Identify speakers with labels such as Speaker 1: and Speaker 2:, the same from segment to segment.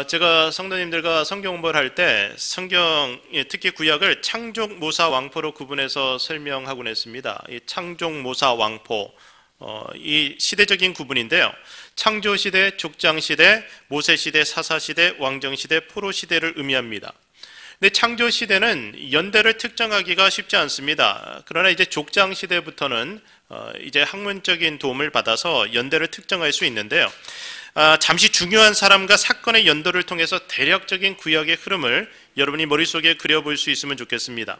Speaker 1: 제가 성도님들과 성경 공부를 할 때 성경, 특히 구약을 창족, 모사, 왕포로 구분해서 설명하곤 했습니다. 이 창족, 모사, 왕포, 이 시대적인 구분인데요. 창조 시대, 족장 시대, 모세 시대, 사사 시대, 왕정 시대, 포로 시대를 의미합니다. 근데 창조 시대는 연대를 특정하기가 쉽지 않습니다. 그러나 이제 족장 시대부터는 이제 학문적인 도움을 받아서 연대를 특정할 수 있는데요. 잠시 중요한 사람과 사건의 연도를 통해서 대략적인 구약의 흐름을 여러분이 머릿속에 그려볼 수 있으면 좋겠습니다.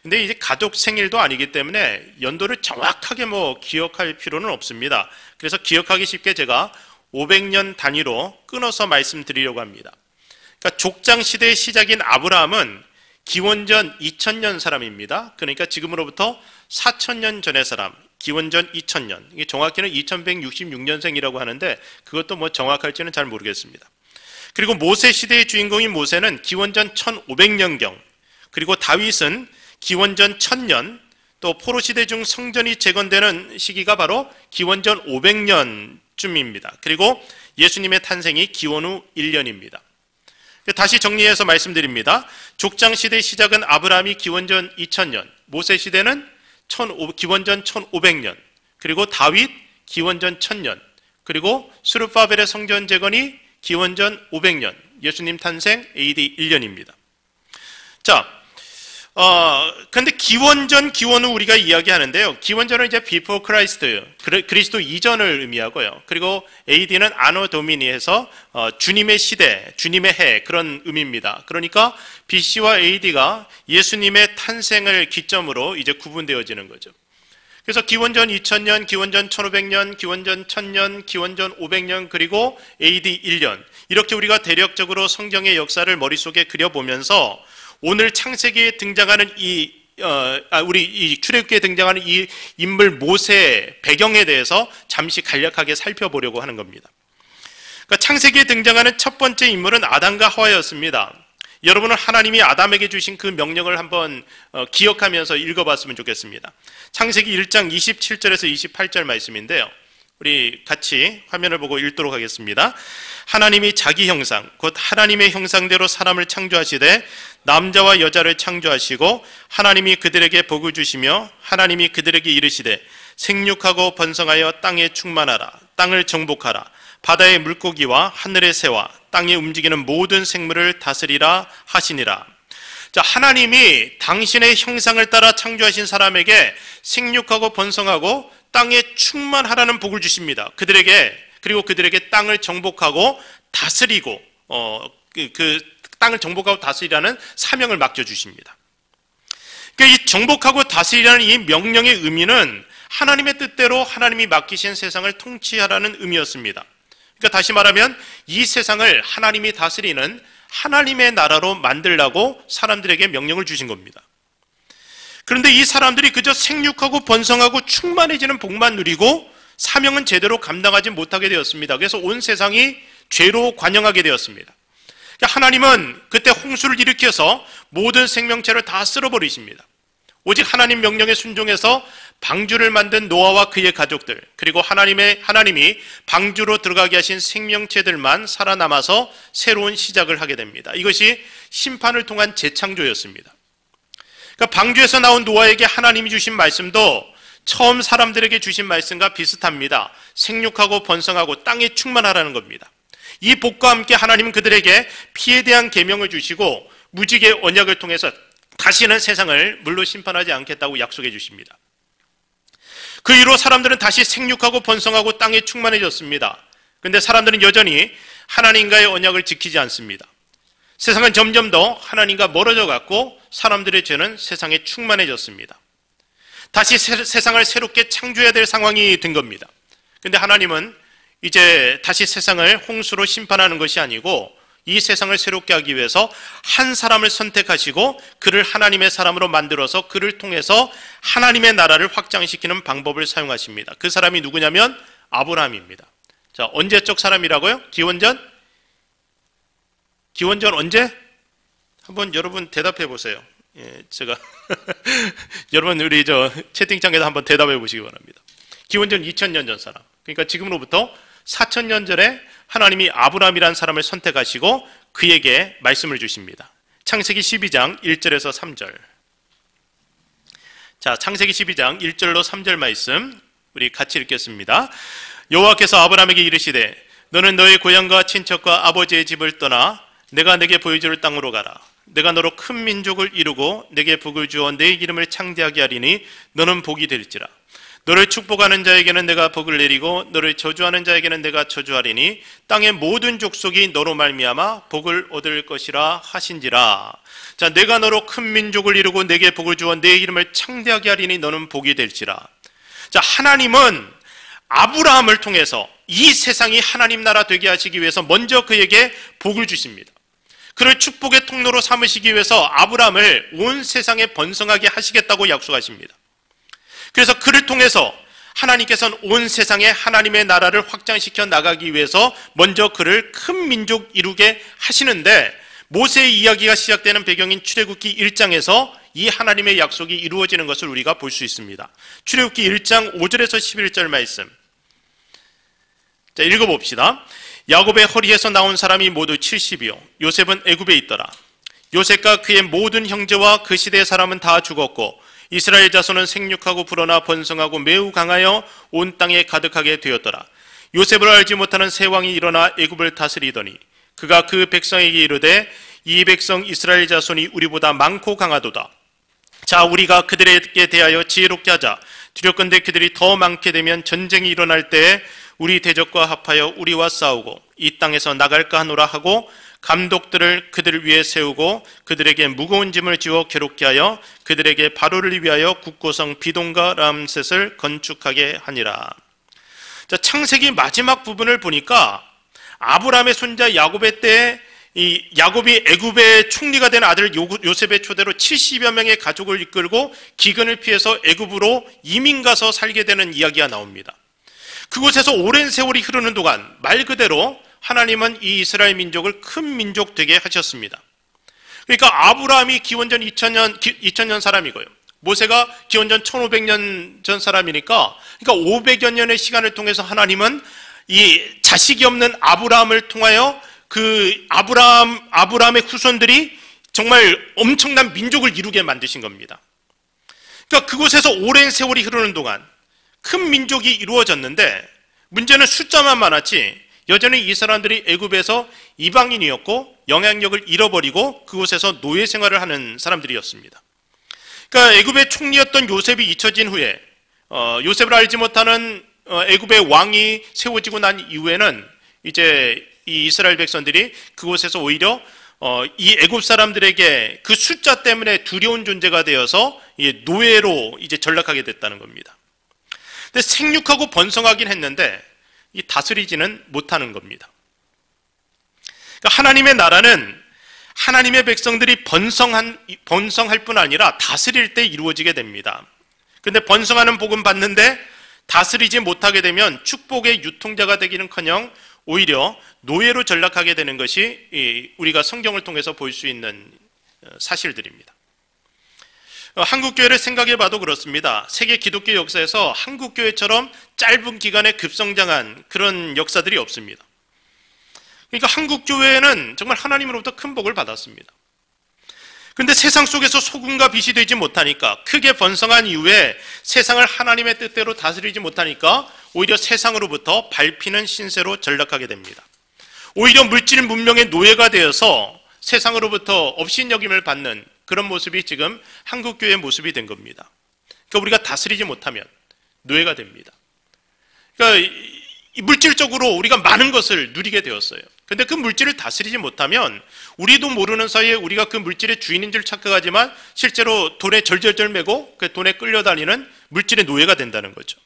Speaker 1: 근데 이제 가족 생일도 아니기 때문에 연도를 정확하게 기억할 필요는 없습니다. 그래서 기억하기 쉽게 제가 500년 단위로 끊어서 말씀드리려고 합니다. 그러니까 족장 시대의 시작인 아브라함은 기원전 2000년 사람입니다. 그러니까 지금으로부터 4000년 전의 사람, 기원전 2000년, 이게 정확히는 2166년생이라고 하는데 그것도 정확할지는 잘 모르겠습니다. 그리고 모세 시대의 주인공인 모세는 기원전 1500년경, 그리고 다윗은 기원전 1000년, 또 포로 시대 중 성전이 재건되는 시기가 바로 기원전 500년쯤입니다. 그리고 예수님의 탄생이 기원 후 1년입니다. 다시 정리해서 말씀드립니다. 족장 시대의 시작은 아브라함이 기원전 2000년, 모세 시대는 기원전 1500년, 그리고 다윗 기원전 1000년, 그리고 스룹바벨의 성전 재건이 기원전 500년, 예수님 탄생 AD 1년입니다. 자, 근데 기원전, 기원 후 우리가 이야기하는데요. 기원전은 이제 before Christ, 그리스도 이전을 의미하고요. 그리고 AD는 Anno Domini에서 주님의 시대, 주님의 해, 그런 의미입니다. 그러니까 BC와 AD가 예수님의 탄생을 기점으로 이제 구분되어지는 거죠. 그래서 기원전 2000년, 기원전 1500년, 기원전 1000년, 기원전 500년, 그리고 AD 1년. 이렇게 우리가 대략적으로 성경의 역사를 머릿속에 그려보면서 오늘 창세기에 등장하는 우리 이 출애굽기에 등장하는 이 인물 모세의 배경에 대해서 잠시 간략하게 살펴보려고 하는 겁니다. 그러니까 창세기에 등장하는 첫 번째 인물은 아담과 하와였습니다. 여러분은 하나님이 아담에게 주신 그 명령을 한번 기억하면서 읽어봤으면 좋겠습니다. 창세기 1장 27절에서 28절 말씀인데요. 우리 같이 화면을 보고 읽도록 하겠습니다. 하나님이 자기 형상, 곧 하나님의 형상대로 사람을 창조하시되 남자와 여자를 창조하시고 하나님이 그들에게 복을 주시며 하나님이 그들에게 이르시되 생육하고 번성하여 땅에 충만하라. 땅을 정복하라. 바다의 물고기와 하늘의 새와 땅에 움직이는 모든 생물을 다스리라 하시니라. 자, 하나님이 당신의 형상을 따라 창조하신 사람에게 생육하고 번성하고 땅에 충만하라는 복을 주십니다. 그리고 그들에게 땅을 정복하고 다스리고 그 땅을 정복하고 다스리라는 사명을 맡겨주십니다. 그러니까 이 정복하고 다스리라는 이 명령의 의미는 하나님의 뜻대로 하나님이 맡기신 세상을 통치하라는 의미였습니다. 그러니까 다시 말하면 이 세상을 하나님이 다스리는 하나님의 나라로 만들라고 사람들에게 명령을 주신 겁니다. 그런데 이 사람들이 그저 생육하고 번성하고 충만해지는 복만 누리고 사명은 제대로 감당하지 못하게 되었습니다. 그래서 온 세상이 죄로 관영하게 되었습니다. 하나님은 그때 홍수를 일으켜서 모든 생명체를 다 쓸어버리십니다. 오직 하나님 명령에 순종해서 방주를 만든 노아와 그의 가족들, 그리고 하나님이 방주로 들어가게 하신 생명체들만 살아남아서 새로운 시작을 하게 됩니다. 이것이 심판을 통한 재창조였습니다. 그러니까 방주에서 나온 노아에게 하나님이 주신 말씀도 처음 사람들에게 주신 말씀과 비슷합니다. 생육하고 번성하고 땅에 충만하라는 겁니다. 이 복과 함께 하나님은 그들에게 피에 대한 계명을 주시고 무지개 언약을 통해서 다시는 세상을 물로 심판하지 않겠다고 약속해 주십니다. 그 이후로 사람들은 다시 생육하고 번성하고 땅에 충만해졌습니다. 그런데 사람들은 여전히 하나님과의 언약을 지키지 않습니다. 세상은 점점 더 하나님과 멀어져 갔고 사람들의 죄는 세상에 충만해졌습니다. 다시 세상을 새롭게 창조해야 될 상황이 된 겁니다. 그런데 하나님은 이제 다시 세상을 홍수로 심판하는 것이 아니고 이 세상을 새롭게 하기 위해서 한 사람을 선택하시고 그를 하나님의 사람으로 만들어서 그를 통해서 하나님의 나라를 확장시키는 방법을 사용하십니다. 그 사람이 누구냐면 아브라함입니다. 자, 언제적 사람이라고요? 기원전 언제? 한번 여러분 대답해 보세요. 예, 제가 여러분 우리 채팅창에서 한번 대답해 보시기 바랍니다. 기원전 2000년 전 사람. 그러니까 지금으로부터 4,000년 전에 하나님이 아브라함이라는 사람을 선택하시고 그에게 말씀을 주십니다. 창세기 12장 1절에서 3절. 자, 창세기 12장 1절로 3절 말씀 우리 같이 읽겠습니다. 여호와께서 아브라함에게 이르시되 너는 너의 고향과 친척과 아버지의 집을 떠나 내가 내게 보여줄 땅으로 가라. 내가 너로 큰 민족을 이루고 내게 복을 주어 내 이름을 창대하게 하리니 너는 복이 될지라. 너를 축복하는 자에게는 내가 복을 내리고 너를 저주하는 자에게는 내가 저주하리니 땅의 모든 족속이 너로 말미암아 복을 얻을 것이라 하신지라. 자, 내가 너로 큰 민족을 이루고 내게 복을 주어 내 이름을 창대하게 하리니 너는 복이 될지라. 자, 하나님은 아브라함을 통해서 이 세상이 하나님 나라 되게 하시기 위해서 먼저 그에게 복을 주십니다. 그를 축복의 통로로 삼으시기 위해서 아브라함을 온 세상에 번성하게 하시겠다고 약속하십니다. 그래서 그를 통해서 하나님께서는 온 세상에 하나님의 나라를 확장시켜 나가기 위해서 먼저 그를 큰 민족 이루게 하시는데, 모세의 이야기가 시작되는 배경인 출애굽기 1장에서 이 하나님의 약속이 이루어지는 것을 우리가 볼 수 있습니다. 출애굽기 1장 5절에서 11절 말씀. 자, 읽어봅시다. 야곱의 허리에서 나온 사람이 모두 70이요 요셉은 애굽에 있더라. 요셉과 그의 모든 형제와 그 시대의 사람은 다 죽었고 이스라엘 자손은 생육하고 불어나 번성하고 매우 강하여 온 땅에 가득하게 되었더라. 요셉을 알지 못하는 새 왕이 일어나 애굽을 다스리더니 그가 그 백성에게 이르되 이 백성 이스라엘 자손이 우리보다 많고 강하도다. 자, 우리가 그들에게 대하여 지혜롭게 하자. 두렵건대 그들이 더 많게 되면 전쟁이 일어날 때에 우리 대적과 합하여 우리와 싸우고 이 땅에서 나갈까 하노라 하고 감독들을 그들을 위해 세우고 그들에게 무거운 짐을 지워 괴롭게 하여 그들에게 바로를 위하여 국고성 비동과 람셋을 건축하게 하니라. 자, 창세기 마지막 부분을 보니까 아브라함의 손자 야곱의 때에 이 야곱이 애굽의 총리가 된 아들 요셉의 초대로 70여 명의 가족을 이끌고 기근을 피해서 애굽으로 이민 가서 살게 되는 이야기가 나옵니다. 그곳에서 오랜 세월이 흐르는 동안 말 그대로 하나님은 이 이스라엘 민족을 큰 민족 되게 하셨습니다. 그러니까 아브라함이 기원전 2000년 사람이고요. 모세가 기원전 1500년 전 사람이니까, 그러니까 500여 년의 시간을 통해서 하나님은 이 자식이 없는 아브라함을 통하여 그 아브라함의 후손들이 정말 엄청난 민족을 이루게 만드신 겁니다. 그러니까 그곳에서 오랜 세월이 흐르는 동안 큰 민족이 이루어졌는데, 문제는 숫자만 많았지 여전히 이 사람들이 애굽에서 이방인이었고 영향력을 잃어버리고 그곳에서 노예 생활을 하는 사람들이었습니다. 그러니까 애굽의 총리였던 요셉이 잊혀진 후에 요셉을 알지 못하는 애굽의 왕이 세워지고 난 이후에는 이제 이 이스라엘 백성들이 그곳에서 오히려 이 애굽 사람들에게 그 숫자 때문에 두려운 존재가 되어서 노예로 이제 전락하게 됐다는 겁니다. 근데 생육하고 번성하긴 했는데 이 다스리지는 못하는 겁니다. 그러니까 하나님의 나라는 하나님의 백성들이 번성할 뿐 아니라 다스릴 때 이루어지게 됩니다. 근데 번성하는 복은 받는데 다스리지 못하게 되면 축복의 유통자가 되기는커녕 오히려 노예로 전락하게 되는 것이 우리가 성경을 통해서 볼 수 있는 사실들입니다. 한국교회를 생각해 봐도 그렇습니다. 세계 기독교 역사에서 한국교회처럼 짧은 기간에 급성장한 그런 역사들이 없습니다. 그러니까 한국교회는 정말 하나님으로부터 큰 복을 받았습니다. 그런데 세상 속에서 소금과 빛이 되지 못하니까, 크게 번성한 이후에 세상을 하나님의 뜻대로 다스리지 못하니까 오히려 세상으로부터 밟히는 신세로 전락하게 됩니다. 오히려 물질 문명의 노예가 되어서 세상으로부터 업신여김을 받는 그런 모습이 지금 한국교회의 모습이 된 겁니다. 그러니까 우리가 다스리지 못하면 노예가 됩니다. 그러니까 물질적으로 우리가 많은 것을 누리게 되었어요. 그런데 그 물질을 다스리지 못하면 우리도 모르는 사이에 우리가 그 물질의 주인인 줄 착각하지만 실제로 돈에 절절절 매고 그 돈에 끌려다니는 물질의 노예가 된다는 거죠.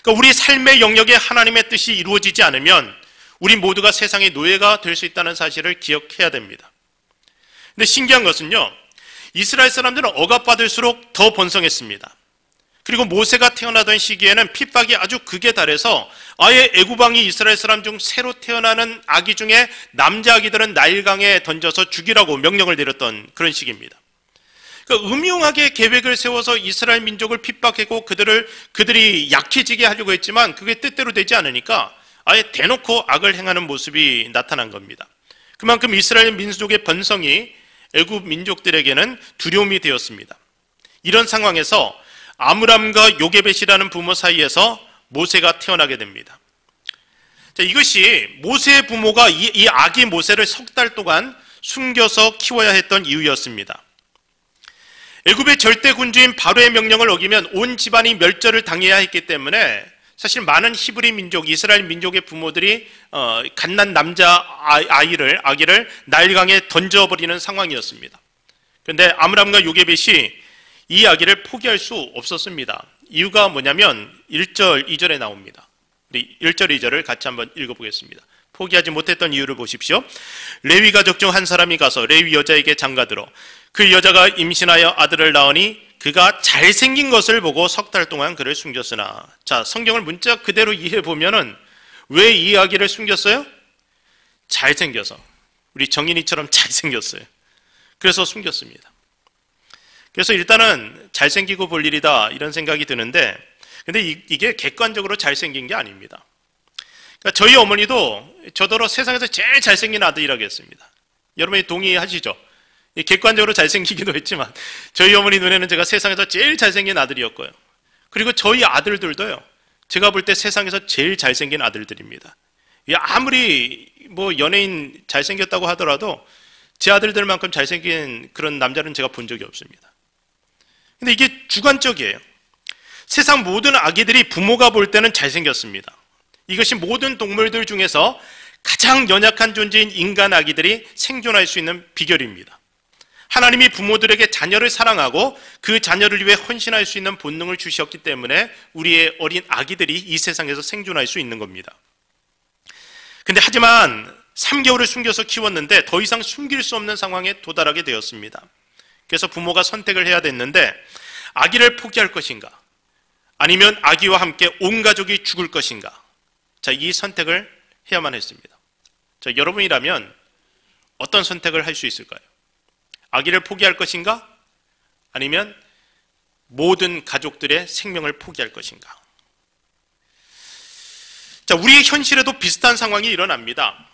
Speaker 1: 그러니까 우리 삶의 영역에 하나님의 뜻이 이루어지지 않으면 우리 모두가 세상의 노예가 될 수 있다는 사실을 기억해야 됩니다. 근데 신기한 것은요, 이스라엘 사람들은 억압받을수록 더 번성했습니다. 그리고 모세가 태어나던 시기에는 핍박이 아주 극에 달해서 아예 애굽 왕이 이스라엘 사람 중 새로 태어나는 아기 중에 남자 아기들은 나일강에 던져서 죽이라고 명령을 내렸던 그런 시기입니다. 그러니까 음흉하게 계획을 세워서 이스라엘 민족을 핍박하고 그들이 약해지게 하려고 했지만 그게 뜻대로 되지 않으니까 아예 대놓고 악을 행하는 모습이 나타난 겁니다. 그만큼 이스라엘 민족의 번성이 애굽 민족들에게는 두려움이 되었습니다. 이런 상황에서 아므람과 요게벳이라는 부모 사이에서 모세가 태어나게 됩니다. 자, 이것이 모세의 부모가 이 아기 모세를 석 달 동안 숨겨서 키워야 했던 이유였습니다. 애굽의 절대 군주인 바로의 명령을 어기면 온 집안이 멸절을 당해야 했기 때문에 사실 많은 히브리 민족, 이스라엘 민족의 부모들이 갓난 남자 아기를 나일강에 던져버리는 상황이었습니다. 그런데 아므람과 요게벳이 이 아기를 포기할 수 없었습니다. 이유가 뭐냐면 1절, 2절에 나옵니다. 우리 1절, 2절을 같이 한번 읽어보겠습니다. 포기하지 못했던 이유를 보십시오. 레위 가족 중 한 사람이 가서 레위 여자에게 장가들어 그 여자가 임신하여 아들을 낳으니 그가 잘생긴 것을 보고 석 달 동안 그를 숨겼으나. 자, 성경을 문자 그대로 이해해 보면은 왜 이 아기를 숨겼어요? 잘생겨서. 우리 정인이처럼 잘생겼어요. 그래서 숨겼습니다. 그래서 일단은 잘생기고 볼 일이다 이런 생각이 드는데, 근데 이게 객관적으로 잘생긴 게 아닙니다. 그러니까 저희 어머니도 저더러 세상에서 제일 잘생긴 아들이라고 했습니다. 여러분이 동의하시죠? 객관적으로 잘생기기도 했지만 저희 어머니 눈에는 제가 세상에서 제일 잘생긴 아들이었고요. 그리고 저희 아들들도요, 제가 볼 때 세상에서 제일 잘생긴 아들들입니다. 아무리 뭐 연예인 잘생겼다고 하더라도 제 아들들만큼 잘생긴 그런 남자는 제가 본 적이 없습니다. 근데 이게 주관적이에요. 세상 모든 아기들이 부모가 볼 때는 잘생겼습니다. 이것이 모든 동물들 중에서 가장 연약한 존재인 인간 아기들이 생존할 수 있는 비결입니다. 하나님이 부모들에게 자녀를 사랑하고 그 자녀를 위해 헌신할 수 있는 본능을 주셨기 때문에 우리의 어린 아기들이 이 세상에서 생존할 수 있는 겁니다. 근데 하지만 3개월을 숨겨서 키웠는데 더 이상 숨길 수 없는 상황에 도달하게 되었습니다. 그래서 부모가 선택을 해야 됐는데, 아기를 포기할 것인가 아니면 아기와 함께 온 가족이 죽을 것인가. 자, 이 선택을 해야만 했습니다. 자, 여러분이라면 어떤 선택을 할 수 있을까요? 아기를 포기할 것인가? 아니면 모든 가족들의 생명을 포기할 것인가? 자, 우리의 현실에도 비슷한 상황이 일어납니다.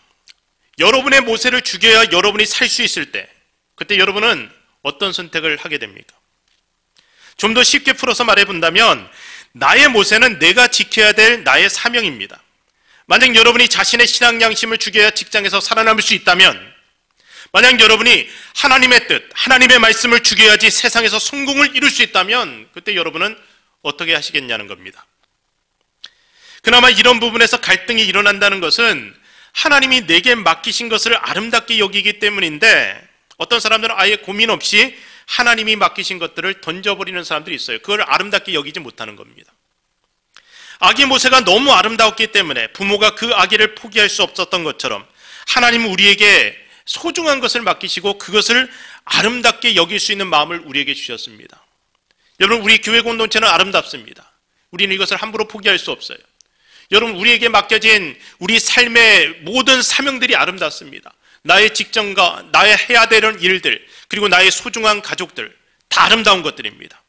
Speaker 1: 여러분의 모세를 죽여야 여러분이 살 수 있을 때, 그때 여러분은 어떤 선택을 하게 됩니까? 좀 더 쉽게 풀어서 말해본다면, 나의 모세는 내가 지켜야 될 나의 사명입니다. 만약 여러분이 자신의 신앙 양심을 죽여야 직장에서 살아남을 수 있다면, 만약 여러분이 하나님의 뜻, 하나님의 말씀을 죽여야지 세상에서 성공을 이룰 수 있다면 그때 여러분은 어떻게 하시겠냐는 겁니다. 그나마 이런 부분에서 갈등이 일어난다는 것은 하나님이 내게 맡기신 것을 아름답게 여기기 때문인데, 어떤 사람들은 아예 고민 없이 하나님이 맡기신 것들을 던져버리는 사람들이 있어요. 그걸 아름답게 여기지 못하는 겁니다. 아기 모세가 너무 아름다웠기 때문에 부모가 그 아기를 포기할 수 없었던 것처럼 하나님은 우리에게 소중한 것을 맡기시고 그것을 아름답게 여길 수 있는 마음을 우리에게 주셨습니다. 여러분, 우리 교회 공동체는 아름답습니다. 우리는 이것을 함부로 포기할 수 없어요. 여러분, 우리에게 맡겨진 우리 삶의 모든 사명들이 아름답습니다. 나의 직장과 나의 해야 되는 일들, 그리고 나의 소중한 가족들, 다 아름다운 것들입니다.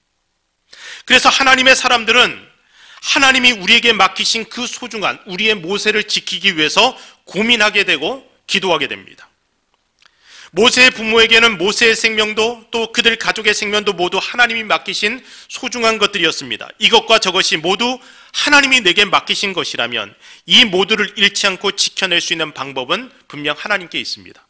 Speaker 1: 그래서 하나님의 사람들은 하나님이 우리에게 맡기신 그 소중한 우리의 모세를 지키기 위해서 고민하게 되고 기도하게 됩니다. 모세의 부모에게는 모세의 생명도 또 그들 가족의 생명도 모두 하나님이 맡기신 소중한 것들이었습니다. 이것과 저것이 모두 하나님이 내게 맡기신 것이라면 이 모두를 잃지 않고 지켜낼 수 있는 방법은 분명 하나님께 있습니다.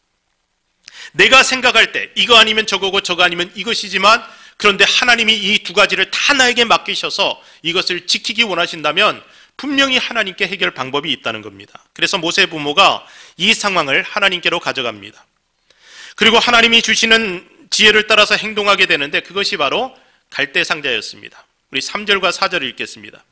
Speaker 1: 내가 생각할 때 이거 아니면 저거고 저거 아니면 이것이지만, 그런데 하나님이 이 두 가지를 다 나에게 맡기셔서 이것을 지키기 원하신다면 분명히 하나님께 해결 방법이 있다는 겁니다. 그래서 모세의 부모가 이 상황을 하나님께로 가져갑니다. 그리고 하나님이 주시는 지혜를 따라서 행동하게 되는데, 그것이 바로 갈대 상자였습니다. 우리 3절과 4절을 읽겠습니다.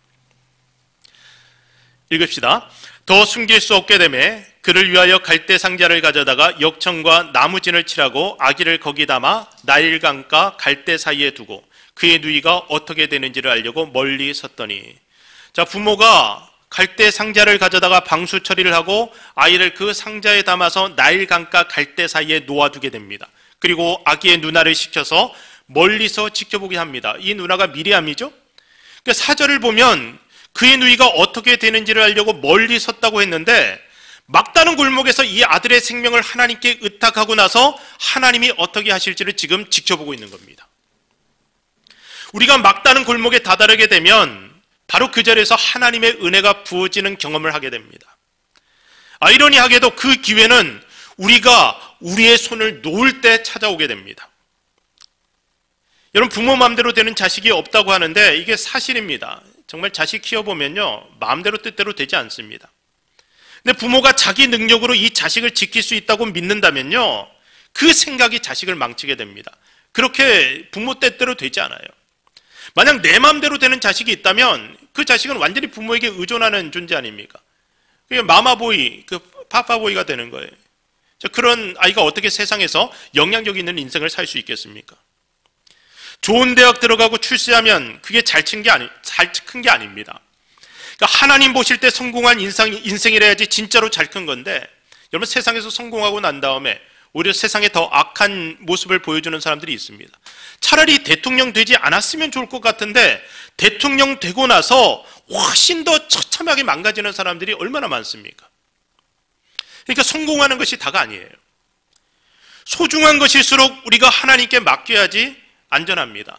Speaker 1: 읽읍시다. 더 숨길 수 없게 되매 그를 위하여 갈대 상자를 가져다가 역청과 나무진을 칠하고 아기를 거기 담아 나일강과 갈대 사이에 두고 그의 누이가 어떻게 되는지를 알려고 멀리 섰더니. 자, 부모가 갈대 상자를 가져다가 방수 처리를 하고 아이를 그 상자에 담아서 나일강과 갈대 사이에 놓아두게 됩니다. 그리고 아기의 누나를 시켜서 멀리서 지켜보게 합니다. 이 누나가 미리암이죠. 그러니까 사절을 보면 그의 누이가 어떻게 되는지를 알려고 멀리 섰다고 했는데 막다른 골목에서 이 아들의 생명을 하나님께 의탁하고 나서 하나님이 어떻게 하실지를 지금 지켜보고 있는 겁니다. 우리가 막다른 골목에 다다르게 되면 바로 그 자리에서 하나님의 은혜가 부어지는 경험을 하게 됩니다. 아이러니하게도 그 기회는 우리가 우리의 손을 놓을 때 찾아오게 됩니다. 여러분, 부모 마음대로 되는 자식이 없다고 하는데 이게 사실입니다. 정말 자식 키워보면요, 마음대로 뜻대로 되지 않습니다. 근데 부모가 자기 능력으로 이 자식을 지킬 수 있다고 믿는다면요, 그 생각이 자식을 망치게 됩니다. 그렇게 부모 뜻대로 되지 않아요. 만약 내 마음대로 되는 자식이 있다면 그 자식은 완전히 부모에게 의존하는 존재 아닙니까? 그게 마마보이, 파파보이가 되는 거예요. 그런 아이가 어떻게 세상에서 영향력 있는 인생을 살 수 있겠습니까? 좋은 대학 들어가고 출세하면 그게 잘 큰 게 아닙니다. 그러니까 하나님 보실 때 성공한 인생이라야지 진짜로 잘 큰 건데, 여러분, 세상에서 성공하고 난 다음에 오히려 세상에 더 악한 모습을 보여주는 사람들이 있습니다. 차라리 대통령 되지 않았으면 좋을 것 같은데 대통령 되고 나서 훨씬 더 처참하게 망가지는 사람들이 얼마나 많습니까? 그러니까 성공하는 것이 다가 아니에요. 소중한 것일수록 우리가 하나님께 맡겨야지 안전합니다.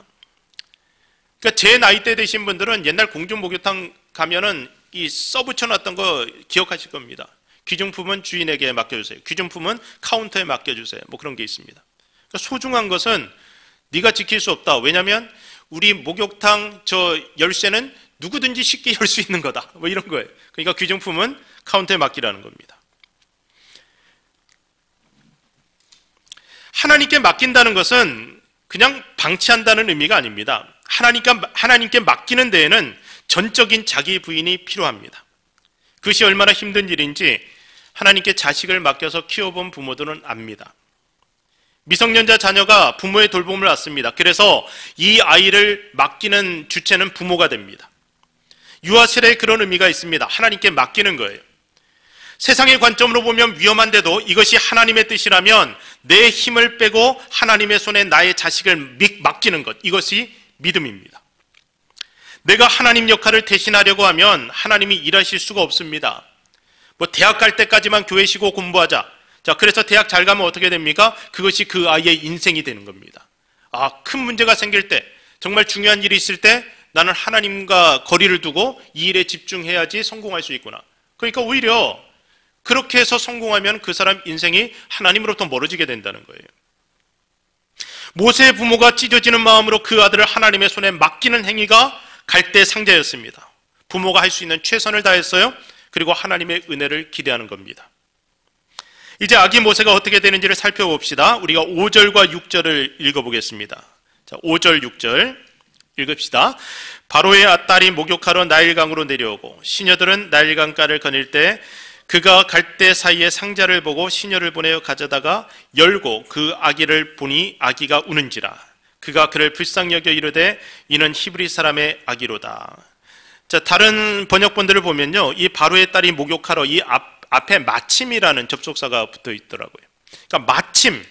Speaker 1: 그러니까 제 나이대 되신 분들은 옛날 공중목욕탕 가면은 이 써붙여놨던 거 기억하실 겁니다. 귀중품은 주인에게 맡겨주세요. 귀중품은 카운터에 맡겨주세요. 뭐 그런 게 있습니다. 그러니까 소중한 것은 네가 지킬 수 없다. 왜냐하면 우리 목욕탕 저 열쇠는 누구든지 쉽게 열 수 있는 거다. 뭐 이런 거예요. 그러니까 귀중품은 카운터에 맡기라는 겁니다. 하나님께 맡긴다는 것은 그냥 방치한다는 의미가 아닙니다. 하나님께 맡기는 데에는 전적인 자기 부인이 필요합니다. 그것이 얼마나 힘든 일인지 하나님께 자식을 맡겨서 키워본 부모들은 압니다. 미성년자 자녀가 부모의 돌봄을 받습니다. 그래서 이 아이를 맡기는 주체는 부모가 됩니다. 유아세례에 그런 의미가 있습니다. 하나님께 맡기는 거예요. 세상의 관점으로 보면 위험한데도 이것이 하나님의 뜻이라면 내 힘을 빼고 하나님의 손에 나의 자식을 맡기는 것, 이것이 믿음입니다. 내가 하나님 역할을 대신하려고 하면 하나님이 일하실 수가 없습니다. 뭐 대학 갈 때까지만 교회 쉬고 공부하자. 자, 그래서 대학 잘 가면 어떻게 됩니까? 그것이 그 아이의 인생이 되는 겁니다. 큰 문제가 생길 때, 정말 중요한 일이 있을 때 나는 하나님과 거리를 두고 이 일에 집중해야지 성공할 수 있구나. 그러니까 오히려 그렇게 해서 성공하면 그 사람 인생이 하나님으로부터 멀어지게 된다는 거예요. 모세의 부모가 찢어지는 마음으로 그 아들을 하나님의 손에 맡기는 행위가 갈대 상자였습니다. 부모가 할 수 있는 최선을 다했어요. 그리고 하나님의 은혜를 기대하는 겁니다. 이제 아기 모세가 어떻게 되는지를 살펴봅시다. 우리가 5절과 6절을 읽어보겠습니다. 자, 5절, 6절 읽읍시다. 바로의 딸이 목욕하러 나일강으로 내려오고 시녀들은 나일강가를 거닐 때 그가 갈대 사이에 상자를 보고 시녀를 보내어 가져다가 열고 그 아기를 보니 아기가 우는지라. 그가 그를 불쌍히 여겨 이르되 이는 히브리 사람의 아기로다. 자, 다른 번역본들을 보면요, 이 바로의 딸이 목욕하러 이 앞에 마침이라는 접속사가 붙어 있더라고요. 그러니까 마침,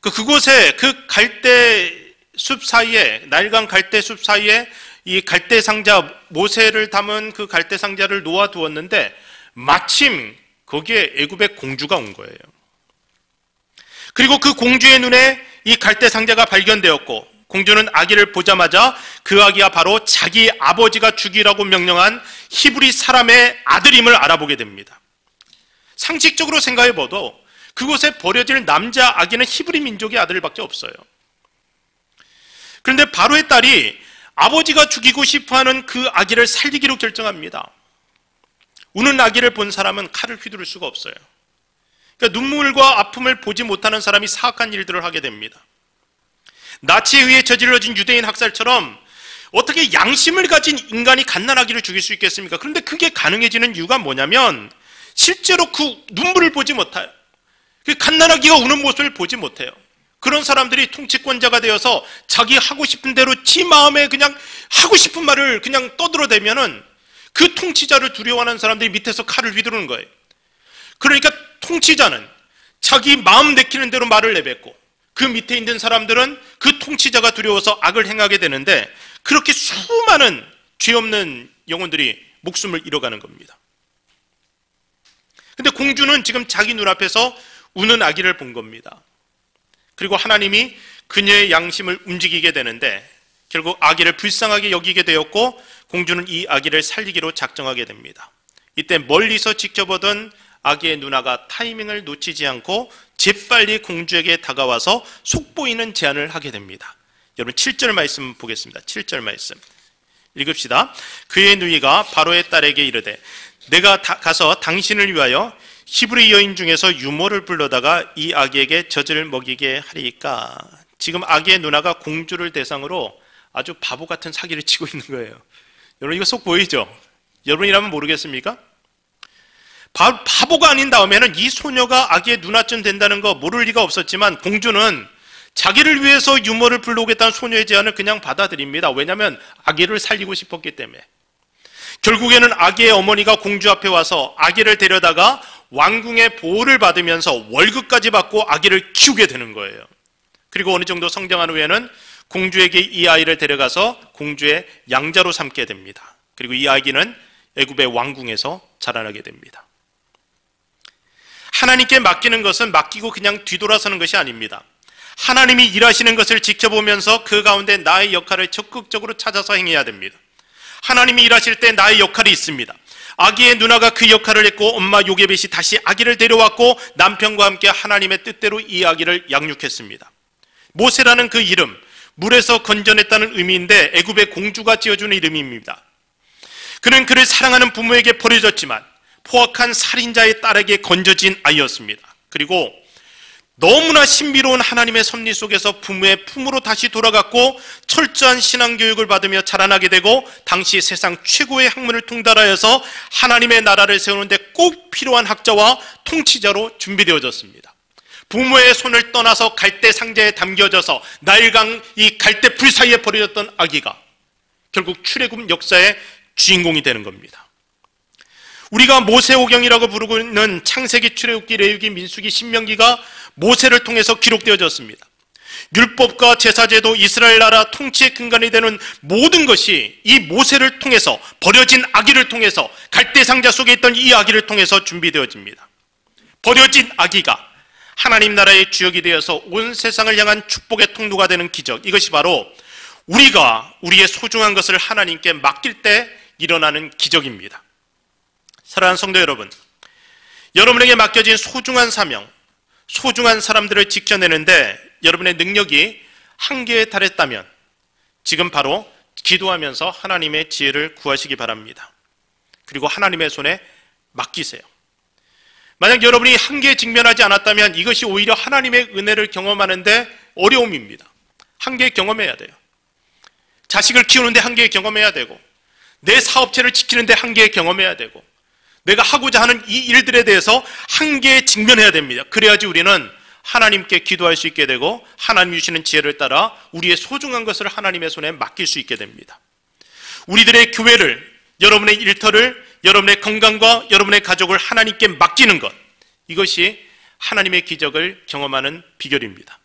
Speaker 1: 그곳에 그 갈대 숲 사이에, 나일강 갈대 숲 사이에 이 갈대 상자, 모세를 담은 그 갈대 상자를 놓아 두었는데 마침 거기에 애굽의 공주가 온 거예요. 그리고 그 공주의 눈에 이 갈대 상자가 발견되었고 공주는 아기를 보자마자 그 아기가 바로 자기 아버지가 죽이라고 명령한 히브리 사람의 아들임을 알아보게 됩니다. 상식적으로 생각해봐도 그곳에 버려질 남자 아기는 히브리 민족의 아들밖에 없어요. 그런데 바로의 딸이 아버지가 죽이고 싶어하는 그 아기를 살리기로 결정합니다. 우는 아기를 본 사람은 칼을 휘두를 수가 없어요. 그러니까 눈물과 아픔을 보지 못하는 사람이 사악한 일들을 하게 됩니다. 나치에 의해 저질러진 유대인 학살처럼 어떻게 양심을 가진 인간이 갓난아기를 죽일 수 있겠습니까? 그런데 그게 가능해지는 이유가 뭐냐면 실제로 그 눈물을 보지 못해요. 그 갓난아기가 우는 모습을 보지 못해요. 그런 사람들이 통치권자가 되어서 자기 하고 싶은 대로 지 마음에 그냥 하고 싶은 말을 그냥 떠들어대면은 그 통치자를 두려워하는 사람들이 밑에서 칼을 휘두르는 거예요. 그러니까 통치자는 자기 마음 내키는 대로 말을 내뱉고 그 밑에 있는 사람들은 그 통치자가 두려워서 악을 행하게 되는데 그렇게 수많은 죄 없는 영혼들이 목숨을 잃어가는 겁니다. 근데 공주는 지금 자기 눈앞에서 우는 아기를 본 겁니다. 그리고 하나님이 그녀의 양심을 움직이게 되는데 결국 아기를 불쌍하게 여기게 되었고 공주는 이 아기를 살리기로 작정하게 됩니다. 이때 멀리서 지켜보던 아기의 누나가 타이밍을 놓치지 않고 재빨리 공주에게 다가와서 속보이는 제안을 하게 됩니다. 여러분 7절 말씀 보겠습니다. 7절 말씀 읽읍시다. 그의 누이가 바로의 딸에게 이르되 내가 가서 당신을 위하여 히브리 여인 중에서 유모를 불러다가 이 아기에게 젖을 먹이게 하리이까. 지금 아기의 누나가 공주를 대상으로 아주 바보 같은 사기를 치고 있는 거예요. 여러분 이거 속 보이죠? 여러분이라면 모르겠습니까? 바보가 아닌 다음에는 이 소녀가 아기의 누나쯤 된다는 거 모를 리가 없었지만 공주는 자기를 위해서 유모를 불러오겠다는 소녀의 제안을 그냥 받아들입니다. 왜냐하면 아기를 살리고 싶었기 때문에. 결국에는 아기의 어머니가 공주 앞에 와서 아기를 데려다가 왕궁의 보호를 받으면서 월급까지 받고 아기를 키우게 되는 거예요. 그리고 어느 정도 성장한 후에는 공주에게 이 아이를 데려가서 공주의 양자로 삼게 됩니다. 그리고 이 아기는 애굽의 왕궁에서 자라나게 됩니다. 하나님께 맡기는 것은 맡기고 그냥 뒤돌아서는 것이 아닙니다. 하나님이 일하시는 것을 지켜보면서 그 가운데 나의 역할을 적극적으로 찾아서 행해야 됩니다. 하나님이 일하실 때 나의 역할이 있습니다. 아기의 누나가 그 역할을 했고 엄마 요게벳이 다시 아기를 데려왔고 남편과 함께 하나님의 뜻대로 이 아기를 양육했습니다. 모세라는 그 이름, 물에서 건져냈다는 의미인데 애굽의 공주가 지어주는 이름입니다. 그는 그를 사랑하는 부모에게 버려졌지만 포악한 살인자의 딸에게 건져진 아이였습니다. 그리고 너무나 신비로운 하나님의 섭리 속에서 부모의 품으로 다시 돌아갔고 철저한 신앙교육을 받으며 자라나게 되고 당시 세상 최고의 학문을 통달하여서 하나님의 나라를 세우는데 꼭 필요한 학자와 통치자로 준비되어졌습니다. 부모의 손을 떠나서 갈대 상자에 담겨져서 나일강 이 갈대 불 사이에 버려졌던 아기가 결국 출애굽 역사의 주인공이 되는 겁니다. 우리가 모세오경이라고 부르고 있는 창세기, 출애굽기, 레위기, 민수기, 신명기가 모세를 통해서 기록되어졌습니다. 율법과 제사제도, 이스라엘 나라 통치의 근간이 되는 모든 것이 이 모세를 통해서, 버려진 아기를 통해서, 갈대상자 속에 있던 이 아기를 통해서 준비되어집니다. 버려진 아기가 하나님 나라의 주역이 되어서 온 세상을 향한 축복의 통로가 되는 기적, 이것이 바로 우리가 우리의 소중한 것을 하나님께 맡길 때 일어나는 기적입니다. 사랑하는 성도 여러분, 여러분에게 맡겨진 소중한 사명, 소중한 사람들을 지켜내는데 여러분의 능력이 한계에 달했다면 지금 바로 기도하면서 하나님의 지혜를 구하시기 바랍니다. 그리고 하나님의 손에 맡기세요. 만약 여러분이 한계에 직면하지 않았다면 이것이 오히려 하나님의 은혜를 경험하는데 어려움입니다. 한계 경험해야 돼요. 자식을 키우는데 한계 경험해야 되고, 내 사업체를 지키는데 한계 경험해야 되고, 내가 하고자 하는 이 일들에 대해서 한계에 직면해야 됩니다. 그래야지 우리는 하나님께 기도할 수 있게 되고 하나님 주시는 지혜를 따라 우리의 소중한 것을 하나님의 손에 맡길 수 있게 됩니다. 우리들의 교회를, 여러분의 일터를, 여러분의 건강과 여러분의 가족을 하나님께 맡기는 것, 이것이 하나님의 기적을 경험하는 비결입니다.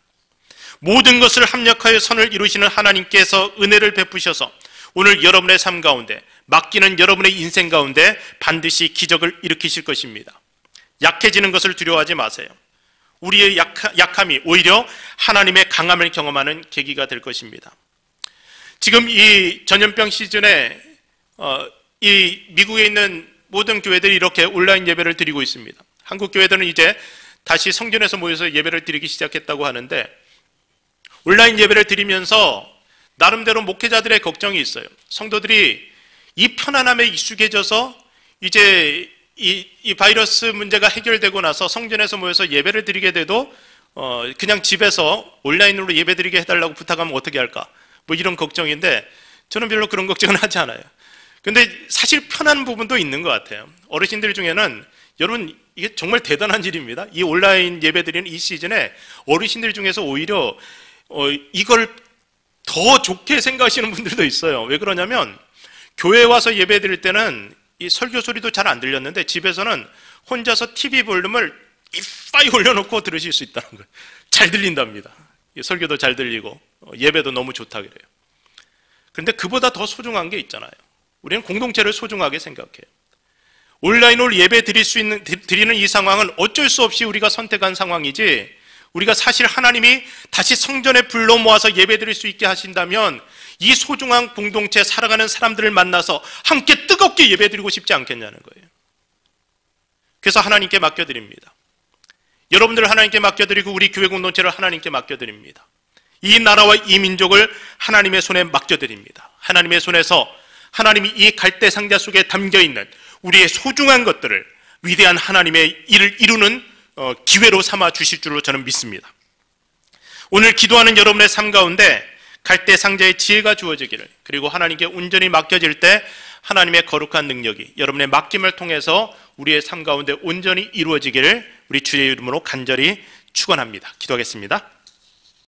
Speaker 1: 모든 것을 합력하여 선을 이루시는 하나님께서 은혜를 베푸셔서 오늘 여러분의 삶 가운데, 맡기는 여러분의 인생 가운데 반드시 기적을 일으키실 것입니다. 약해지는 것을 두려워하지 마세요. 우리의 약함이 오히려 하나님의 강함을 경험하는 계기가 될 것입니다. 지금 이 전염병 시즌에 이 미국에 있는 모든 교회들이 이렇게 온라인 예배를 드리고 있습니다. 한국 교회들은 이제 다시 성전에서 모여서 예배를 드리기 시작했다고 하는데, 온라인 예배를 드리면서 나름대로 목회자들의 걱정이 있어요. 성도들이 이 편안함에 익숙해져서 이제 이 바이러스 문제가 해결되고 나서 성전에서 모여서 예배를 드리게 돼도 그냥 집에서 온라인으로 예배 드리게 해달라고 부탁하면 어떻게 할까? 뭐 이런 걱정인데 저는 별로 그런 걱정은 하지 않아요. 근데 사실 편한 부분도 있는 것 같아요. 어르신들 중에는, 여러분 이게 정말 대단한 일입니다. 이 온라인 예배 드리는 이 시즌에 어르신들 중에서 오히려 이걸 더 좋게 생각하시는 분들도 있어요. 왜 그러냐면 교회에 와서 예배 드릴 때는 이 설교 소리도 잘 안 들렸는데 집에서는 혼자서 TV 볼륨을 이빠이 올려놓고 들으실 수 있다는 거예요. 잘 들린답니다. 설교도 잘 들리고 예배도 너무 좋다 그래요. 그런데 그보다 더 소중한 게 있잖아요. 우리는 공동체를 소중하게 생각해요. 온라인으로 예배 드리는 이 상황은 어쩔 수 없이 우리가 선택한 상황이지, 우리가 사실 하나님이 다시 성전에 불러 모아서 예배 드릴 수 있게 하신다면 이 소중한 공동체 살아가는 사람들을 만나서 함께 뜨겁게 예배 드리고 싶지 않겠냐는 거예요. 그래서 하나님께 맡겨드립니다. 여러분들을 하나님께 맡겨드리고 우리 교회 공동체를 하나님께 맡겨드립니다. 이 나라와 이 민족을 하나님의 손에 맡겨드립니다. 하나님의 손에서 하나님이 이 갈대 상자 속에 담겨있는 우리의 소중한 것들을 위대한 하나님의 일을 이루는 기회로 삼아 주실 줄로 저는 믿습니다. 오늘 기도하는 여러분의 삶 가운데 갈대 상자의 지혜가 주어지기를, 그리고 하나님께 온전히 맡겨질 때 하나님의 거룩한 능력이 여러분의 맡김을 통해서 우리의 삶 가운데 온전히 이루어지기를 우리 주의 이름으로 간절히 축원합니다. 기도하겠습니다.